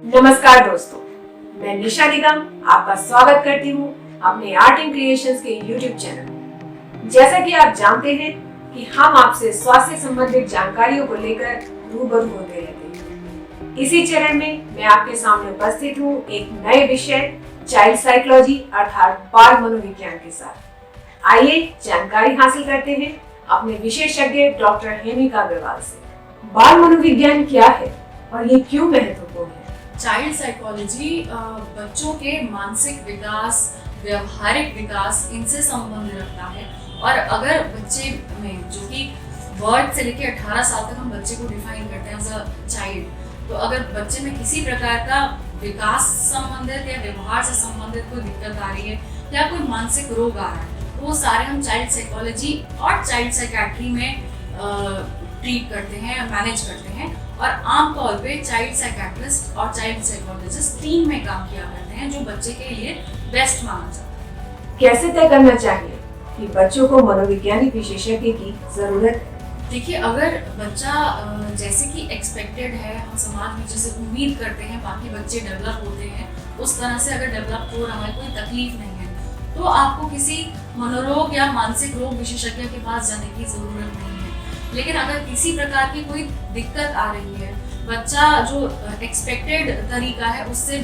नमस्कार दोस्तों, मैं निशा निगम आपका स्वागत करती हूँ अपने आर्ट एंड क्रिएशंस के YouTube चैनल। जैसा कि आप जानते हैं कि हम आपसे स्वास्थ्य संबंधित जानकारियों को लेकर रूबरू होते रहते हैं। इसी चरण में मैं आपके सामने उपस्थित हूँ एक नए विषय चाइल्ड साइकोलॉजी अर्थात बाल मनोविज्ञान के साथ। आइए जानकारी हासिल करते हैं अपने विशेषज्ञ डॉक्टर हेमिका अग्रवाल से। बाल मनोविज्ञान क्या है और ये क्यों महत्वपूर्ण है? चाइल्ड साइकोलॉजी बच्चों के मानसिक विकास, व्यवहारिक विकास इनसे संबंध रखता है। और अगर बच्चे में, जो कि बर्थ से लेकर 18 साल तक हम बच्चे को डिफाइन करते हैं एज अ चाइल्ड, तो अगर बच्चे में किसी प्रकार का विकास संबंधित या व्यवहार से संबंधित कोई दिक्कत आ रही है या कोई मानसिक रोग आ रहा है, तो वो सारे हम चाइल्ड साइकोलॉजी और चाइल्ड साइकेट्री में ट्रीट करते हैं, मैनेज करते हैं। और आमतौर पे चाइल्ड साइकेट्रिस्ट और चाइल्ड साइकोलॉजिस्ट टीम में काम किया करते हैं, जो बच्चे के लिए बेस्ट माना जाता है। कैसे तय करना चाहिए कि बच्चों को मनोवैज्ञानिक विशेषज्ञ की जरूरत है? देखिए, अगर बच्चा जैसे कि एक्सपेक्टेड है, हम समाज में जैसे उम्मीद करते हैं बाकी बच्चे डेवलप होते हैं, उस तरह से अगर डेवलप हो रहा है, कोई तकलीफ नहीं है, तो आपको किसी मनोरोग या मानसिक रोग विशेषज्ञ के पास जाने की जरूरत नहीं है। लेकिन अगर किसी प्रकार की कोई दिक्कत आ रही है, बच्चा जो एक्सपेक्टेड तरीका है उससे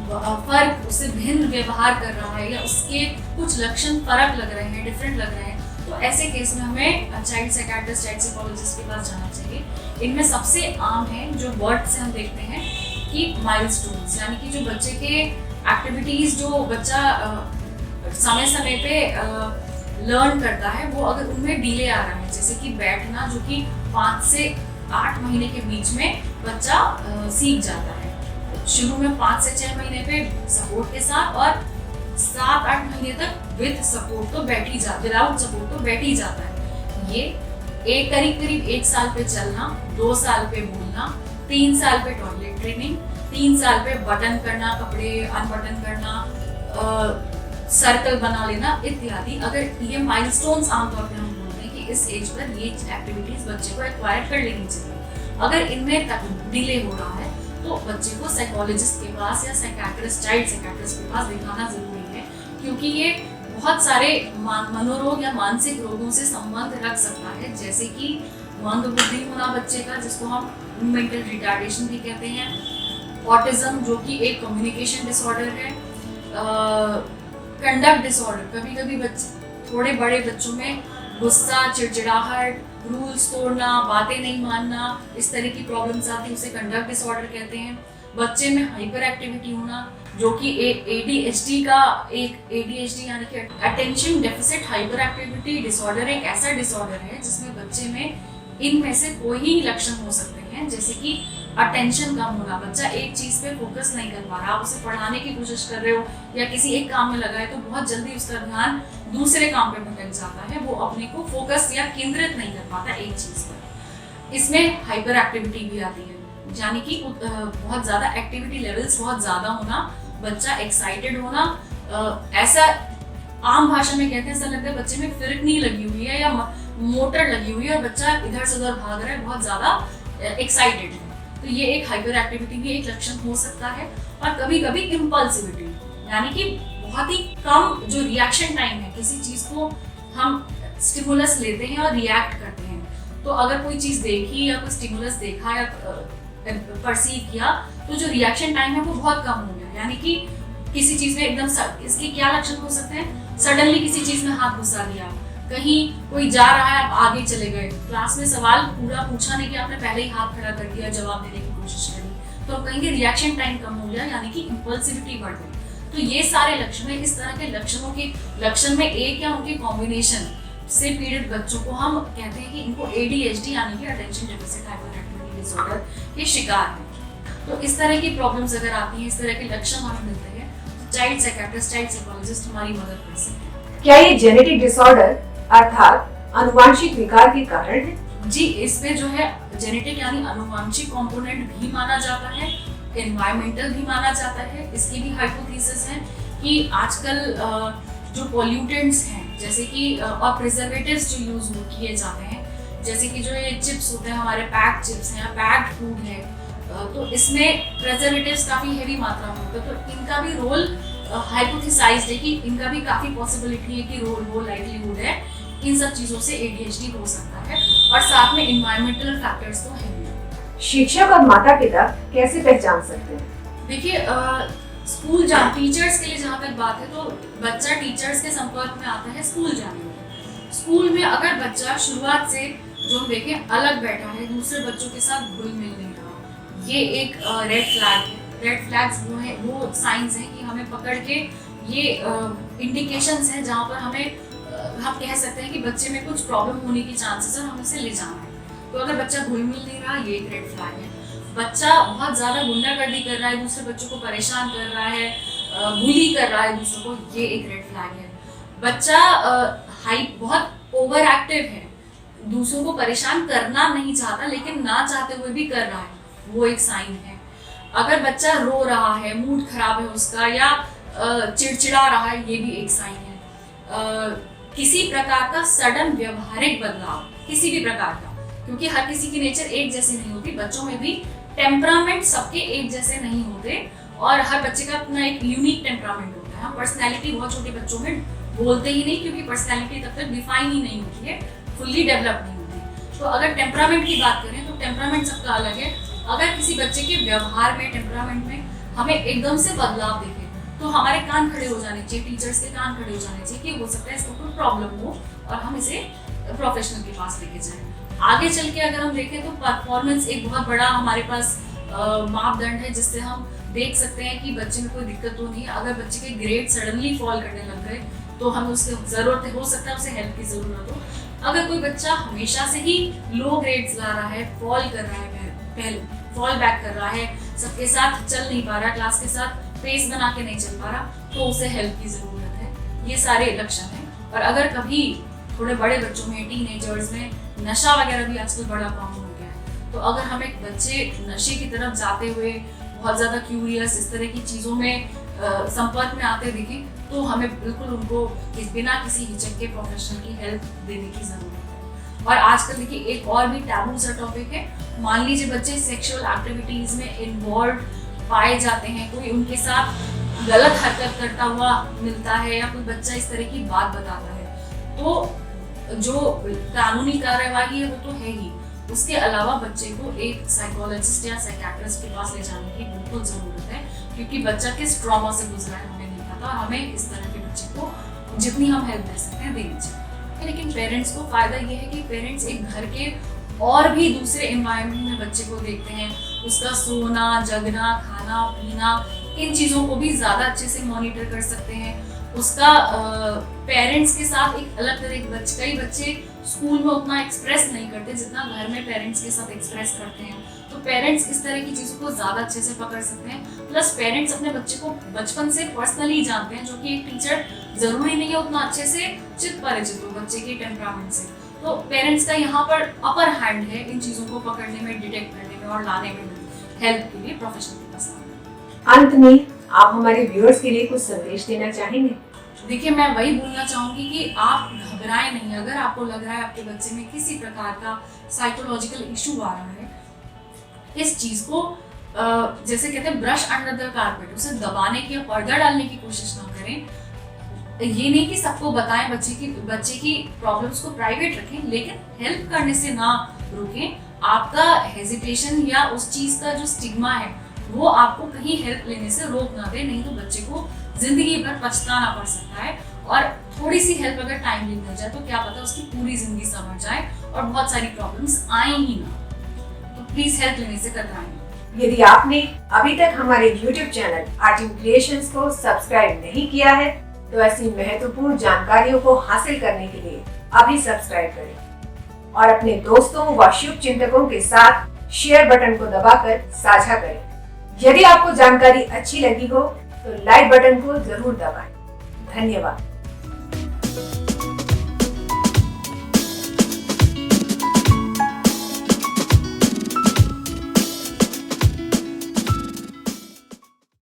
फर्क, उससे भिन्न व्यवहार कर रहा है या उसके कुछ लक्षण फर्क लग रहे हैं, डिफरेंट लग रहे हैं, तो ऐसे केस में हमें चाइल्ड साइकियाट्रिस्ट, चाइल्ड साइकोलॉजिस्ट के पास जाना चाहिए। इनमें सबसे आम है जो वर्ड से हम देखते हैं कि माइलस्टोन्स, यानी कि जो बच्चे के एक्टिविटीज जो बच्चा समय समय पे लर्न करता है, वो अगर उनमें डिले आ रहा है, जैसे कि बैठना, जो कि 5 से 8 महीने के बीच में बच्चा सीख जाता है। शुरू में 5 से 6 महीने पे सपोर्ट के साथ और 7-8 महीने तक विद सपोर्ट तो बैठ ही जाता, विदाउट सपोर्ट तो बैठ ही जाता है। ये एक करीब 1 साल पे चलना, 2 साल पे बोलना, 3 साल पे टॉयलेट ट्रेनिंग, 3 साल पे बटन करना, कपड़े अनबटन करना, सर्कल बना लेना इत्यादि। अगर ये माइलस्टोन्स आमतौर पे हम बोलते हैं कि इस एज पर ये एक्टिविटीज बच्चे को एक्वायर कर लेनी चाहिए। अगर इनमें तक डिले हो रहा है तो बच्चे को साइकोलॉजिस्ट के पास या साइकियाट्रिस्ट, चाइल्ड साइकियाट्रिस्ट के पास दिखाना जरूरी है, क्योंकि ये बहुत सारे मनोरोग या मानसिक रोगों से संबंध रख सकता है, जैसे कि मंद बुद्धि होना बच्चे का, जिसको हम मेंटल रिटार्डेशन भी कहते हैं, ऑटिज्म जो कि एक कम्युनिकेशन डिसऑर्डर है, कंडक्ट डिसऑर्डर, कभी कभी बच्चे, थोड़े बड़े बच्चों में गुस्सा, चिड़चिड़ाहट, रूल्स तोड़ना, बातें नहीं मानना, इस तरह की प्रॉब्लम्स आती है, उसे कंडक्ट डिसऑर्डर कहते हैं। बच्चे में हाइपर एक्टिविटी होना, जो कि ADHD का एक ADHD यानी कि attention deficit hyper activity disorder एक ऐसा डिसऑर्डर है जिसमें बच्चे में इनमें से कोई ही लक्षण हो सकते हैं, जैसे कि अटेंशन कम होना, बच्चा एक चीज पे फोकस नहीं कर पा रहा, आप उसे पढ़ाने की कोशिश कर रहे हो या किसी एक काम में लगा है तो बहुत जल्दी उसका ध्यान दूसरे काम पे भटक जाता है, वो अपने को फोकस या केंद्रित नहीं कर पाता एक चीज पर। इसमें हाइपर एक्टिविटी भी आती है, यानी कि बहुत ज्यादा एक्टिविटी लेवल्स बहुत ज्यादा होना, बच्चा एक्साइटेड होना, ऐसा आम भाषा में कहते हैं, ऐसा लगता है बच्चे में फिरकनी लगी हुई है या मोटर लगी हुई है और बच्चा इधर से उधर भाग रहा है, बहुत ज्यादा एक्साइटेड है। तो ये एक हाइपर एक्टिविटी भी एक लक्षण हो सकता है। और कभी कभी इम्पल्सिविटी, यानी कि बहुत ही कम जो रिएक्शन टाइम है, किसी चीज को हम स्टिमुलस लेते हैं और रिएक्ट करते हैं, तो अगर कोई चीज देखी या कोई स्टिमुलस देखा या परसीव किया, तो जो रिएक्शन टाइम है वो बहुत कम हो गया, यानी कि किसी चीज में एकदम, इसके क्या लक्षण हो सकते हैं? सडनली किसी चीज में हाथ घुसा दिया, कहीं कोई जा रहा है आप आगे चले गए, क्लास में सवाल पूरा पूछा नहीं कि आपने पहले ही हाथ खड़ा कर दिया, जवाब देने की कोशिश करी, तो हम कहेंगे रिएक्शन टाइम कम हो गया, यानी कि इम्पल्सिविटी बढ़ गई। तो ये सारे लक्षण है। इस तरह के लक्षणों के लक्षण में एक या उनके कॉम्बिनेशन से पीड़ित बच्चों को हम कहते हैं कि इनको ADHD यानी कि attention deficit hyper activity disorder के शिकार है। तो इस तरह की प्रॉब्लम्स अगर आती हैं, इस तरह के लक्षण हमें मिलते हैं, तो चाइल्ड साइकियाट्रिस्ट, चाइल्ड साइकोलॉजिस्ट हमारी मदद कर सकते हैं। क्या ये जेनेटिक डिसऑर्डर अर्थात अनुवांशिक विकार के कारण है? जी, इसमें जो है जेनेटिक यानी अनुवांशिक कंपोनेंट भी माना जाता है, एनवायरमेंटल भी माना जाता है। इसकी भी हाइपोथेसिस है कि आजकल जो पॉल्यूटेंट्स हैं, जैसे कि और प्रिजर्वेटिव्स जो यूज किए जाते हैं, जैसे कि जो ये चिप्स होते हैं हमारे, पैक्ड चिप्स हैं, पैक्ड फूड है, तो इसमें प्रेजर्वेटिव्स काफ़ी हेवी मात्रा में होते हैं, तो इनका भी रोल हाइपोथेसाइज्ड है कि इनका भी काफ़ी पॉसिबिलिटी है कि रोल लाइवलीहुड है इन सब चीज़ों से ADHD हो सकता है। और साथ में इन्वायरमेंटल फैक्टर्स तो हैं। शिक्षक और माता पिता कैसे पहचान सकते हैं? देखिए, स्कूल टीचर्स के लिए जहाँ तक बात है, तो बच्चा टीचर्स के संपर्क में आता है स्कूल जाने में। स्कूल में अगर बच्चा शुरुआत से जो हम देखें अलग बैठा है, दूसरे बच्चों के साथ घुल मिल नहीं रहा, ये एक रेड फ्लैग है। रेड फ्लैग्स वो साइंस हैं कि हमें पकड़ के ये इंडिकेशंस हैं जहाँ पर हम कह सकते हैं कि बच्चे में कुछ प्रॉब्लम होने की चांसेस है और हमें उसे ले जाना है। तो अगर बच्चा घुल मिल नहीं रहा, ये एक रेड फ्लैग है। बच्चा बहुत ज़्यादा गुंडागर्दी कर रहा है, दूसरे बच्चों को परेशान कर रहा है, बुली कर रहा है दूसरों को, ये एक रेड फ्लैग है। बच्चा बहुत ओवर एक्टिव है, दूसरों को परेशान करना नहीं चाहता लेकिन ना चाहते हुए भी कर रहा है, वो एक साइन है। अगर बच्चा रो रहा है, मूड खराब है उसका, या चिड़चिड़ा रहा है, ये भी एक साइन है। किसी प्रकार का सडन व्यवहारिक बदलाव, किसी भी प्रकार का, क्योंकि हर किसी की नेचर एक जैसी नहीं होती, बच्चों में भी टेम्परामेंट सबके एक जैसे नहीं होते और हर बच्चे का अपना एक यूनिक टेम्परामेंट होता है। पर्सनैलिटी बहुत छोटे बच्चों में बोलते ही नहीं, क्योंकि पर्सनैलिटी तब तक डिफाइन ही नहीं होती है, फुल्ली डेवलप नहीं होती। तो अगर टेम्परामेंट की बात करें तो टेम्परामेंट सबका अलग है। अगर किसी बच्चे के व्यवहार में, टेम्परामेंट में हमें एकदम से बदलाव दिखे तो हमारे कान खड़े हो जाने चाहिए, टीचर्स के कान खड़े हो जाने चाहिए कि हो सकता है इसको कोई प्रॉब्लम हो और हम इसे प्रोफेशनल के पास लेके जाएं। आगे चल के अगर हम देखें तो परफॉर्मेंस एक बहुत बड़ा हमारे पास मापदंड है जिससे हम देख सकते हैं कि बच्चे में कोई दिक्कत तो नहीं है। अगर बच्चे के ग्रेड सडनली फॉल करने लग गए तो हमें उसकी ज़रूरत हो सकता है उसे हेल्प की ज़रूरत हो। अगर कोई बच्चा हमेशा से ही लो ग्रेड्स ला रहा है, फॉल कर रहा है, पहले फॉल बैक कर रहा है, सबके साथ चल नहीं पा रहा, क्लास के साथ पेस बना के नहीं चल पा रहा, तो उसे हेल्प की ज़रूरत है। ये सारे लक्षण हैं। और अगर कभी थोड़े बड़े बच्चों में, टीनेजर्स में नशा वगैरह भी आजकल बड़ा कॉमन हो गया है, तो अगर हम एक बच्चे नशे की तरफ जाते हुए बहुत ज़्यादा क्यूरियस इस तरह की चीज़ों में संपर्क में आते दिखें तो हमें बिल्कुल उनको बिना किसी हिचक के प्रोफेशनल की हेल्प देने की ज़रूरत है। और आजकल देखिए एक और भी टैबू सा टॉपिक है, मान लीजिए बच्चे सेक्सुअल एक्टिविटीज़ में इन्वॉल्व पाए जाते हैं, कोई उनके साथ गलत हरकत करता हुआ मिलता है या कोई बच्चा इस तरह की बात बताता है, तो जो कानूनी कार्यवाही है वो तो है ही, उसके अलावा बच्चे को एक साइकोलॉजिस्ट या साइकियाट्रिस्ट के पास ले जाने की बिल्कुल ज़रूरत है, क्योंकि बच्चा किस ट्रॉमा से गुजरा है हमें नहीं पता और हमें इस तरह के बच्चे को जितनी हम हेल्प दे सकते हैं देनी चाहिए। लेकिन पेरेंट्स को फ़ायदा ये है कि पेरेंट्स एक घर के और भी दूसरे एनवायरनमेंट में बच्चे को देखते हैं, उसका सोना, जगना, खाना पीना, इन चीज़ों को भी ज़्यादा अच्छे से मॉनिटर कर सकते हैं। उसका पेरेंट्स के साथ एक अलग तरह के कई बच्चे स्कूल में उतना एक्सप्रेस नहीं करते जितना घर में पेरेंट्स के साथ एक्सप्रेस करते हैं, तो पेरेंट्स इस तरह की चीज़ों को ज़्यादा अच्छे से पकड़ सकते हैं। प्लस पेरेंट्स अपने बच्चे को बचपन से पर्सनली जानते हैं, जो कि एक टीचर ज़रूरी नहीं है उतना अच्छे से चित परिचित हो बच्चे के टेम्परामेंट से। तो पेरेंट्स का यहाँ पर अपर हैंड है इन चीज़ों को पकड़ने में, डिटेक्ट करने में और लाने में हेल्प के लिए प्रोफेशनल के पास आना। अंत में आप हमारे व्यूअर्स के लिए कुछ संदेश देना चाहेंगे? देखिए, मैं वही बोलना चाहूँगी कि आप घबराएं नहीं। अगर आपको लग रहा है आपके बच्चे में किसी प्रकार का साइकोलॉजिकल इशू आ रहा है, इस चीज़ को जैसे कहते हैं ब्रश अंडर द कारपेट, उसे दबाने की या पर्दा डालने की कोशिश ना करें। ये नहीं कि सबको बताएं, बच्चे की प्रॉब्लम्स को प्राइवेट रखें, लेकिन हेल्प करने से ना रुकें। आपका हेजिटेशन या उस चीज़ का जो स्टिग्मा है वो आपको कहीं हेल्प लेने से रोक ना दे, नहीं तो बच्चे को जिंदगी भर पछताना पड़ सकता है। और थोड़ी सी हेल्प अगर टाइमली मिल जाए तो क्या पता उसकी पूरी जिंदगी संवर जाए और बहुत सारी प्रॉब्लम्स आए ही ना। तो प्लीज हेल्प लेने से कतराएं। यदि आपने अभी तक हमारे YouTube चैनल आर्टिम क्रिएशंस को सब्सक्राइब नहीं किया है तो ऐसी महत्वपूर्ण जानकारियों को हासिल करने के लिए अभी सब्सक्राइब करें और अपने दोस्तों व शुभ चिंतकों के साथ शेयर बटन को दबाकर साझा करें। यदि आपको जानकारी अच्छी लगी हो तो लाइक बटन को जरूर दबाएं। धन्यवाद।